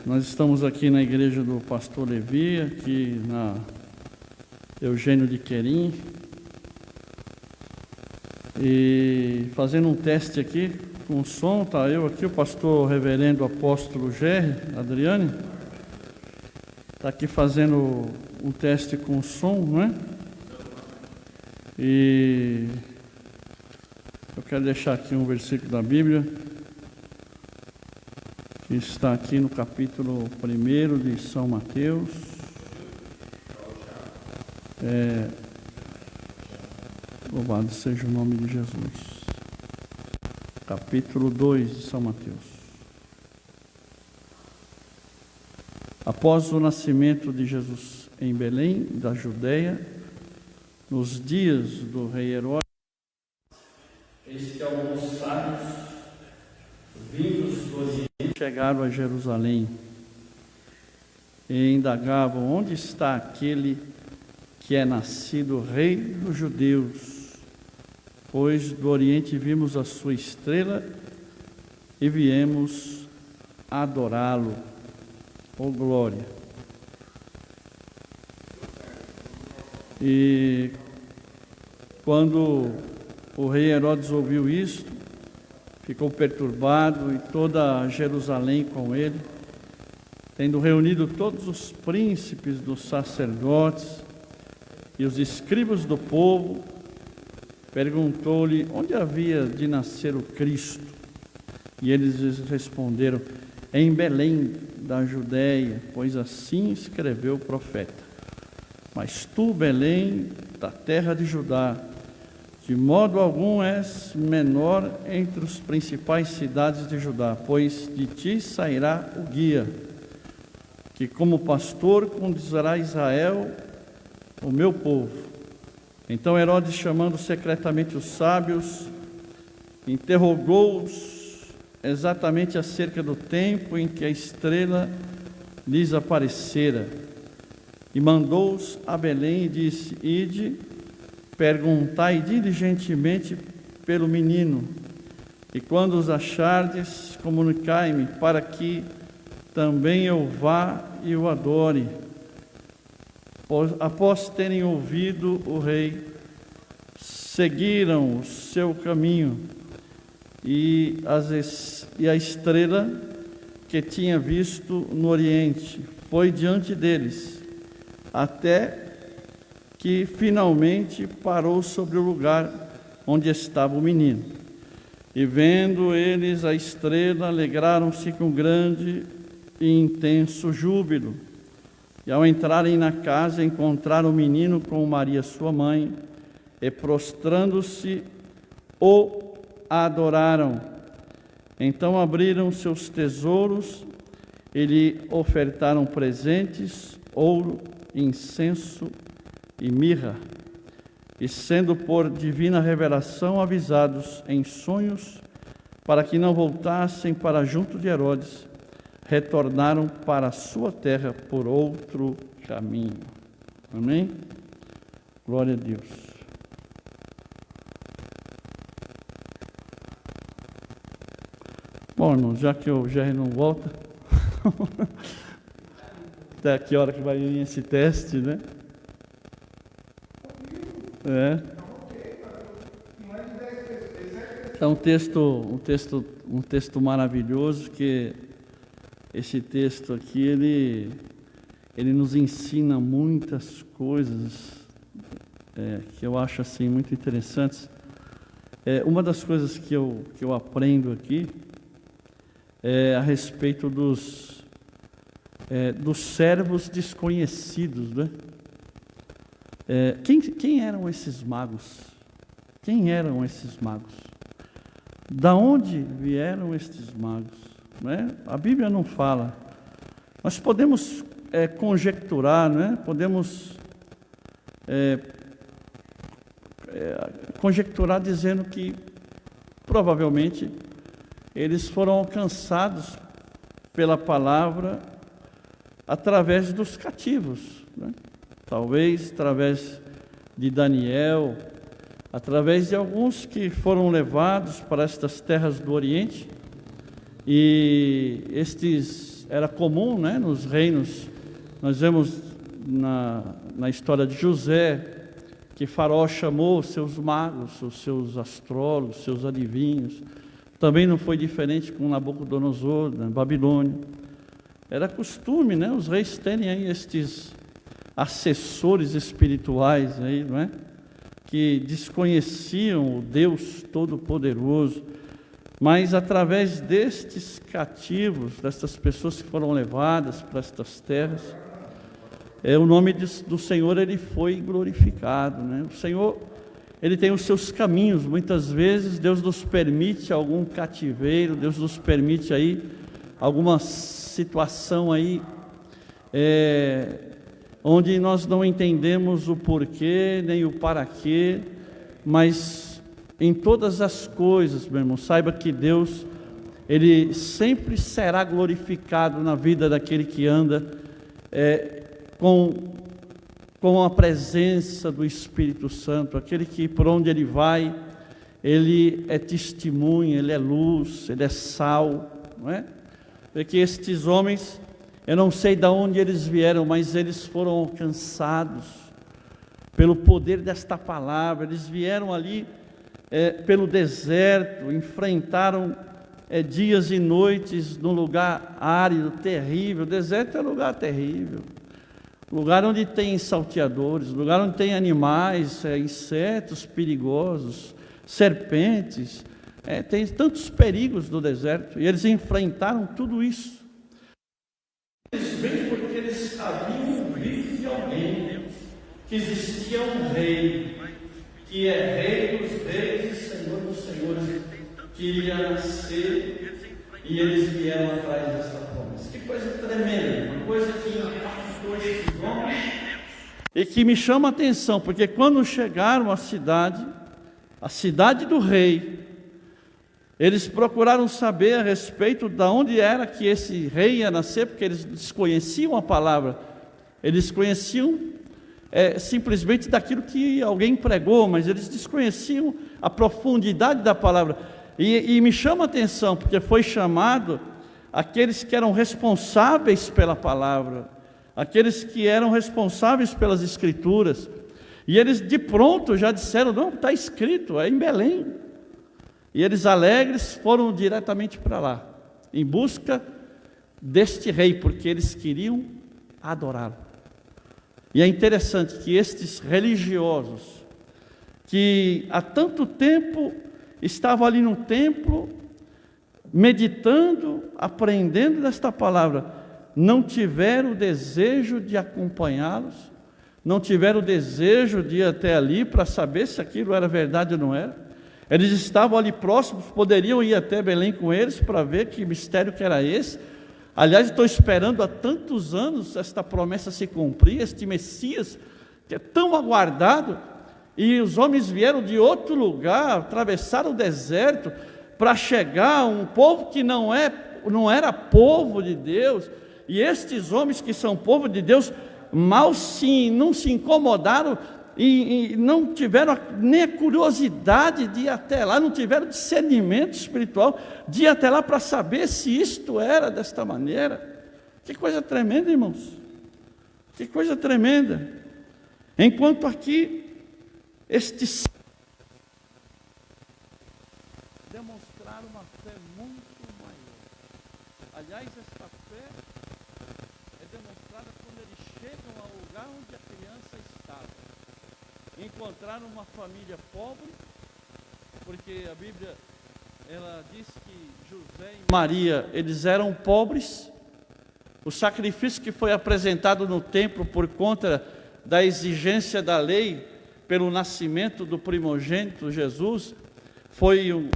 Nós estamos aqui na igreja do pastor Levi, aqui na Eugênio de Querim, e fazendo um teste aqui com o som. Tá eu aqui, o pastor reverendo apóstolo Gerry Adriane, está aqui fazendo um teste com o som, não é? E eu quero deixar aqui um versículo da Bíblia, que está aqui no capítulo 1 de São Mateus. Louvado seja o nome de Jesus. Capítulo 2 de São Mateus. Após o nascimento de Jesus em Belém, da Judeia, nos dias do rei Herodes, eis que alguns sábios, vindos do Oriente, chegaram a Jerusalém e indagavam: onde está aquele que é nascido rei dos judeus? Pois do Oriente vimos a sua estrela e viemos adorá-lo. Oh glória! E quando o rei Herodes ouviu isto, ficou perturbado, e toda Jerusalém com ele, tendo reunido todos os príncipes dos sacerdotes e os escribas do povo, perguntou-lhe onde havia de nascer o Cristo. E eles lhes responderam: em Belém da Judeia, pois assim escreveu o profeta. Mas tu, Belém, da terra de Judá, de modo algum és menor entre as principais cidades de Judá, pois de ti sairá o guia, que como pastor conduzirá Israel, o meu povo. Então Herodes, chamando secretamente os sábios, interrogou-os exatamente acerca do tempo em que a estrela lhes aparecera, e mandou-os a Belém e disse: ide, perguntai diligentemente pelo menino, e quando os achardes, comunicai-me, para que também eu vá e o adore. Após terem ouvido o rei, seguiram o seu caminho, e a estrela que tinha visto no Oriente foi diante deles, até que finalmente parou sobre o lugar onde estava o menino. E vendo eles a estrela, alegraram-se com grande e intenso júbilo. E ao entrarem na casa, encontraram o menino com Maria sua mãe, e prostrando-se, o adoraram. Então abriram seus tesouros e lhe ofertaram presentes, ouro, incenso e mirra. E sendo por divina revelação avisados em sonhos, para que não voltassem para junto de Herodes, retornaram para a sua terra por outro caminho. Amém? Glória a Deus. Bom, irmãos, já que o Gerry não volta, até que hora que vai vir esse teste, né? É um texto maravilhoso, que esse texto aqui, ele nos ensina muitas coisas que eu acho assim muito interessantes. Uma das coisas que eu aprendo aqui é a respeito dos servos desconhecidos, né? Quem eram esses magos? Quem eram esses magos? Da onde vieram estes magos? Né? A Bíblia não fala. Nós podemos conjecturar, né? Podemos conjecturar dizendo que provavelmente eles foram alcançados pela palavra através dos cativos, né? Talvez através de Daniel, através de alguns que foram levados para estas terras do Oriente E era comum, né, nos reinos. Nós vemos na história de José, que Faraó chamou os seus magos, os seus astrólogos, os seus adivinhos. Também não foi diferente com Nabucodonosor, na Babilônia. Era costume, né, os reis terem aí estes assessores espirituais aí, não é? Que desconheciam o Deus Todo-Poderoso, mas através destes cativos, destas pessoas que foram levadas para estas terras, o nome do Senhor ele foi glorificado, né? O Senhor ele tem os seus caminhos. Muitas vezes Deus nos permite algum cativeiro, Deus nos permite aí alguma situação aí onde nós não entendemos o porquê nem o para quê, mas em todas as coisas, meu irmão, saiba que Deus ele sempre será glorificado na vida daquele que anda com a presença do Espírito Santo, aquele que por onde ele vai, ele é testemunha, ele é luz, ele é sal, não é? Porque estes homens, eu não sei de onde eles vieram, mas eles foram alcançados pelo poder desta palavra. Eles vieram ali pelo deserto, enfrentaram dias e noites num lugar árido, terrível. O deserto é um lugar terrível, lugar onde tem salteadores, lugar onde tem animais, insetos perigosos, serpentes, tem tantos perigos no deserto, e eles enfrentaram tudo isso. Eles vêm porque eles haviam ouvido de alguém que existia um rei, que é rei dos reis e senhor dos senhores, que iria nascer, e eles vieram atrás dessa promessa. Que coisa tremenda, uma coisa que impactou esses homens e que me chama a atenção, porque quando chegaram à cidade do rei, eles procuraram saber a respeito de onde era que esse rei ia nascer, porque eles desconheciam a palavra, eles conheciam simplesmente daquilo que alguém pregou, mas eles desconheciam a profundidade da palavra. E me chama a atenção, porque foi chamado aqueles que eram responsáveis pela palavra, aqueles que eram responsáveis pelas escrituras, e eles de pronto já disseram: não, está escrito, é em Belém. E eles alegres foram diretamente para lá, em busca deste rei, porque eles queriam adorá-lo. E é interessante que estes religiosos, que há tanto tempo estavam ali no templo, meditando, aprendendo desta palavra, não tiveram o desejo de acompanhá-los, não tiveram o desejo de ir até ali para saber se aquilo era verdade ou não era. Eles estavam ali próximos, poderiam ir até Belém com eles para ver que mistério que era esse. Aliás, estou esperando há tantos anos esta promessa se cumprir, este Messias que é tão aguardado, e os homens vieram de outro lugar, atravessaram o deserto para chegar a um povo que não era povo de Deus, e estes homens que são povo de Deus não se incomodaram e não tiveram nem a curiosidade de ir até lá, não tiveram discernimento espiritual de ir até lá para saber se isto era desta maneira. Que coisa tremenda, irmãos, que coisa tremenda. Enquanto aqui estes demonstraram uma fé muito maior. Aliás, esta fé é demonstrada quando eles chegam ao lugar onde a criança estava. Encontraram uma família pobre, porque a Bíblia ela diz que José e Maria, eles eram pobres. O sacrifício que foi apresentado no templo por conta da exigência da lei pelo nascimento do primogênito Jesus foi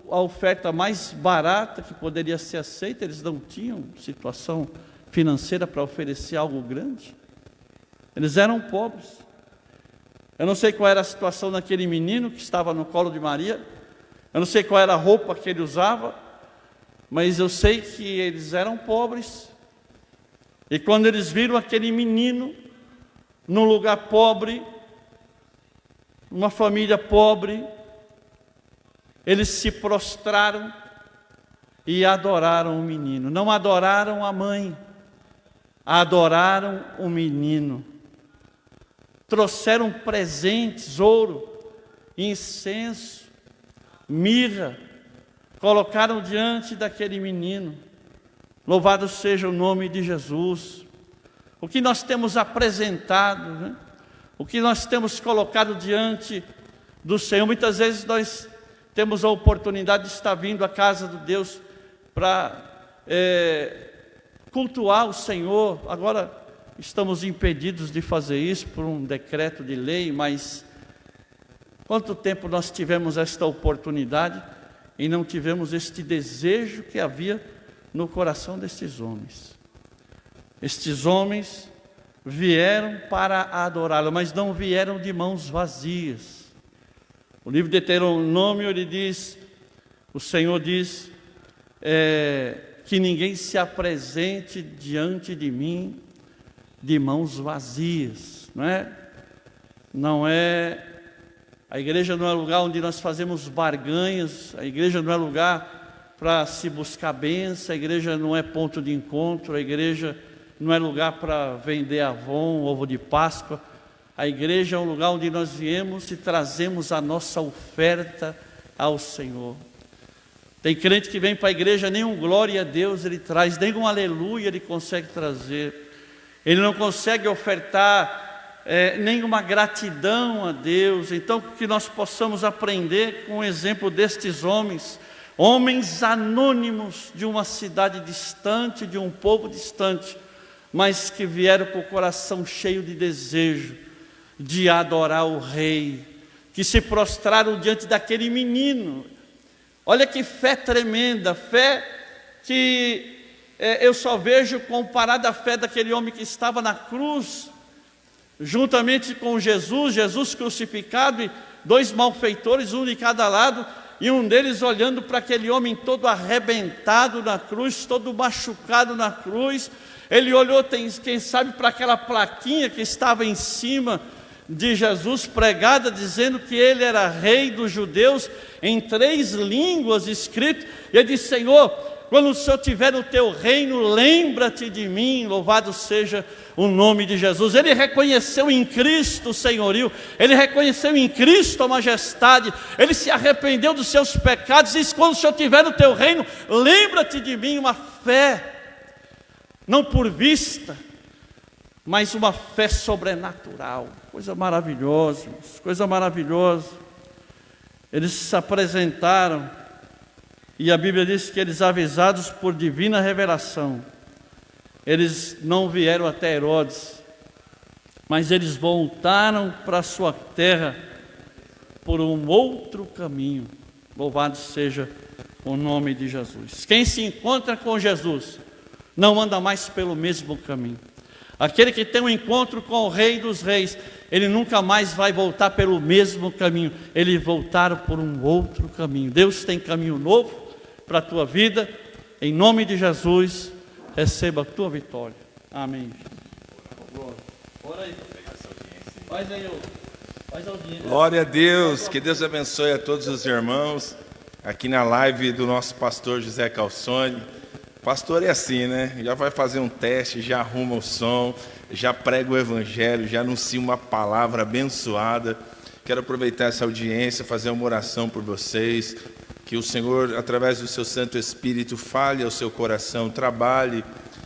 a oferta mais barata que poderia ser aceita. Eles não tinham situação financeira para oferecer algo grande, eles eram pobres. Eu não sei qual era a situação daquele menino que estava no colo de Maria, eu não sei qual era a roupa que ele usava, mas eu sei que eles eram pobres. E quando eles viram aquele menino num lugar pobre, uma família pobre, eles se prostraram e adoraram o menino. Não adoraram a mãe, adoraram o menino. Trouxeram presentes, ouro, incenso, mirra, colocaram diante daquele menino. Louvado seja o nome de Jesus. O que nós temos apresentado, né? O que nós temos colocado diante do Senhor. Muitas vezes nós temos a oportunidade de estar vindo à casa de Deus para cultuar o Senhor. Agora estamos impedidos de fazer isso por um decreto de lei, mas quanto tempo nós tivemos esta oportunidade e não tivemos este desejo que havia no coração destes homens? Estes homens vieram para adorá-lo, mas não vieram de mãos vazias. O livro de Deuteronômio, ele diz, o Senhor diz, que ninguém se apresente diante de mim de mãos vazias, não é? Não é, a igreja não é lugar onde nós fazemos barganhas, a igreja não é lugar para se buscar bênção, a igreja não é ponto de encontro, a igreja não é lugar para vender Avon, ovo de Páscoa. A igreja é um lugar onde nós viemos e trazemos a nossa oferta ao Senhor. Tem crente que vem para a igreja, nem um glória a Deus ele traz, nem um aleluia ele consegue trazer. Ele não consegue ofertar nenhuma gratidão a Deus. Então, que nós possamos aprender com o exemplo destes homens, homens anônimos de uma cidade distante, de um povo distante, mas que vieram com o coração cheio de desejo de adorar o Rei, que se prostraram diante daquele menino. Olha que fé tremenda, fé que eu só vejo comparada à fé daquele homem que estava na cruz, juntamente com Jesus crucificado, e dois malfeitores, um de cada lado, e um deles olhando para aquele homem todo arrebentado na cruz, todo machucado na cruz. Ele olhou, quem sabe, para aquela plaquinha que estava em cima de Jesus, pregada, dizendo que ele era rei dos judeus, em 3 línguas escrito. E ele disse: Senhor, quando o Senhor tiver no teu reino, lembra-te de mim, louvado seja o nome de Jesus. Ele reconheceu em Cristo o senhorio, ele reconheceu em Cristo a majestade, ele se arrependeu dos seus pecados, e disse: quando o Senhor tiver no teu reino, lembra-te de mim. Uma fé não por vista, mas uma fé sobrenatural. Coisa maravilhosa, coisa maravilhosa. Eles se apresentaram, e a Bíblia diz que eles, avisados por divina revelação, eles não vieram até Herodes, mas eles voltaram para a sua terra por um outro caminho. Louvado seja o nome de Jesus. Quem se encontra com Jesus não anda mais pelo mesmo caminho. Aquele que tem um encontro com o Rei dos Reis, ele nunca mais vai voltar pelo mesmo caminho. Eles voltaram por um outro caminho. Deus tem caminho novo para a tua vida. Em nome de Jesus, receba a tua vitória. Amém. Ora aí. Faz aí, faz audiência. Glória a Deus. Que Deus abençoe a todos os irmãos aqui na live do nosso pastor José Calçone. Pastor é assim, né? Já vai fazer um teste, já arruma o som, já prega o evangelho, já anuncia uma palavra abençoada. Quero aproveitar essa audiência, fazer uma oração por vocês, que o Senhor, através do seu Santo Espírito, fale ao seu coração, trabalhe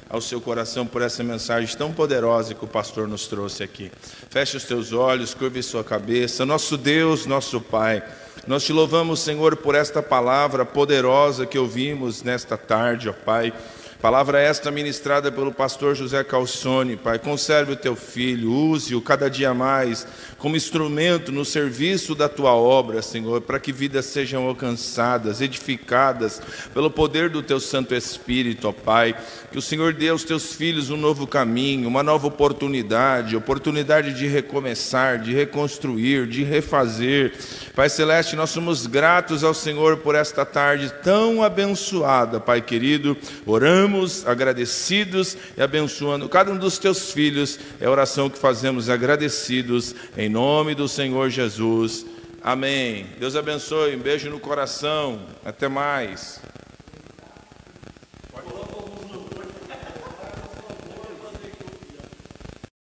ao seu coração por essa mensagem tão poderosa que o pastor nos trouxe aqui. Feche os teus olhos, curve sua cabeça. Nosso Deus, nosso Pai, nós te louvamos, Senhor, por esta palavra poderosa que ouvimos nesta tarde, ó Pai. Palavra esta ministrada pelo pastor José Calçone, Pai. Conserve o teu filho, use-o cada dia mais como instrumento no serviço da tua obra, Senhor, para que vidas sejam alcançadas, edificadas pelo poder do teu Santo Espírito, ó Pai. Que o Senhor dê aos teus filhos um novo caminho, uma nova oportunidade de recomeçar, de reconstruir, de refazer. Pai Celeste, nós somos gratos ao Senhor por esta tarde tão abençoada, Pai querido. Oramos, agradecidos e abençoando cada um dos teus filhos. É a oração que fazemos agradecidos, em nome do Senhor Jesus. Amém. Deus abençoe, um beijo no coração. Até mais.